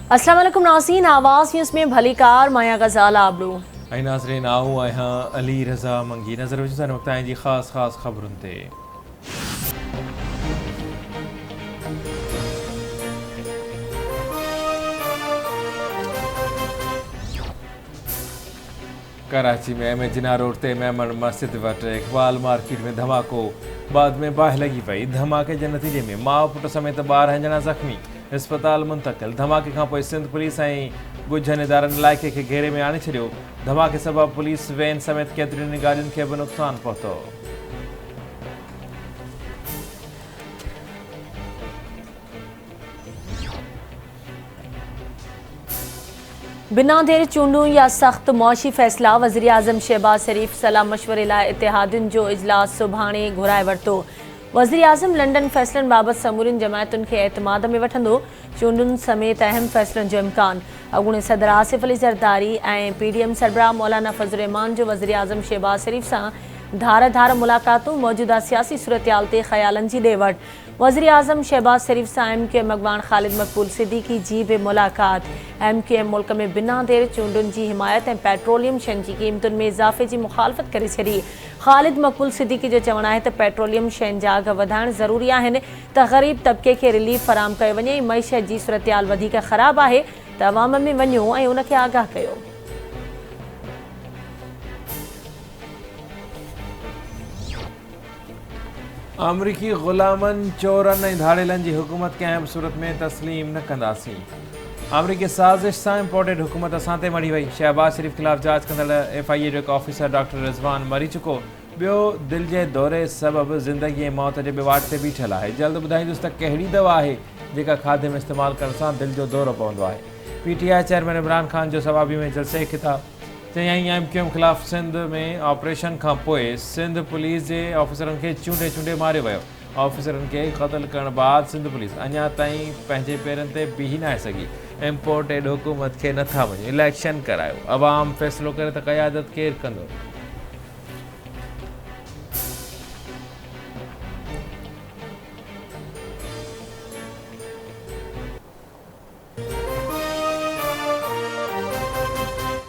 अस्सलाम वालेकुम नाज़रीन, आवाज़ न्यूज़ में भली कार माया गज़ाल आबड़ू ऐं नाज़रीन आऊं आहियां अली रज़ा मंगी। नज़र विझो था वक़्त जी ख़ास ख़बरुनि ते। कराची में मेजिना रोड ते मेमन मस्जिद वटि इकबाल मार्केट में धमाको, बाद में बाहि लॻी पई। धमाके जे नतीजे में माउ पुट समेत 12 ॼणा ज़ख़्मी, अस्पताल मुंतक़िल। धमाके खां पोइ सिंध पुलिस ऐं ॻुझनि इदारनि इलाइक़े खे घेरे में आणे छॾियो। धमाके सबबु पुलिस वैन समेत केतिरियुनि गाॾियुनि खे बि नुक़सानु पहुतो। बिना देर चूंडूं या सख़्त मुआशी फ़ैसिला, वज़ीर आज़म शहबाज शरीफ़ सलाह मशवरे लाइ इतिहादियुनि जो इजलास सुभाणे घुराए वरितो। वज़ीर आज़म लंडन फ़ैसिलनि बाबति समूरियुनि जमायतुनि खे एतमाद में वठंदो। चूंडुनि समेत अहम फ़ैसिलनि जो इम्कान। अॻूणे सदर आसिफ अली ज़रदारी ऐं PDM सरबराह मौलाना फज़लुर रहमान जो वज़ीर आज़म शहबाज शरीफ़ सां धार मुलाक़ातूं। मौजूदा सियासी सूरतहाल ते ख़यालनि जी ॾे वठि। वज़ीर आज़म शहबाज शरीफ़ सां MQM अॻवान ख़ालिद मक़बूल सिद्दीकी जी बि मुलाक़ात। MQM मुल्क में बिना देर चूंडुनि जी हिमायत ऐं पेट्रोलियम शयुनि जी क़ीमतुनि में इज़ाफ़े जी मुख़ालफ़त करे छॾी। ख़ालिद मक़बूल सिद्दीकी जो चवणु आहे त पेट्रोलियम शयुनि जा अघ वधाइण ज़रूरी आहिनि त ग़रीब तबिके खे रिलीफ फ़राहम कयो वञे। मईशत जी सूरतहाल वधीक ख़राबु आहे त अवाम में वञो ऐं उनखे आगाह कयो। अमरीकी ग़ुलामनि, चोरनि ऐं धाड़ेलनि जी हुकूमत कंहिं बि सूरत में तस्लीम न कंदासीं। अमरीकी साज़िश सां इम्पोर्टेड हुकूमत असां ते मड़ी वई। शहबाज शरीफ़ ख़िलाफ़ जांच कंदड़ FIA जो हिकु ऑफिसर डॉक्टर रिज़वान मरी चुको। ॿियो दिलि जे दौरे सबबु ज़िंदगी ऐं मौत जे ॿिवाट ते बीठल आहे। जल्द ॿुधाईंदुसि त कहिड़ी दवा आहे जेका खाधे में इस्तेमालु करण सां दिलि जो दौरो पवंदो आहे। PTI चेयरमैन इमरान ख़ान जो सवाबी में जलसे ख़िताब। चयाईं MQM ख़िलाफ़ सिंध में ऑपरेशन खां पोइ सिंध पुलिस जे ऑफिसरनि खे चूंडे मारियो वियो। ऑफिसरनि खे क़त्ल करण बाद सिंध पुलिस अञा ताईं पंहिंजे पेरनि ते बीही न आहे सघी। इम्पोर्टेड हुकूमत खे नथा वञो, इलेक्शन करायो, अवाम फ़ैसिलो करे त क़यादत केरु कंदो।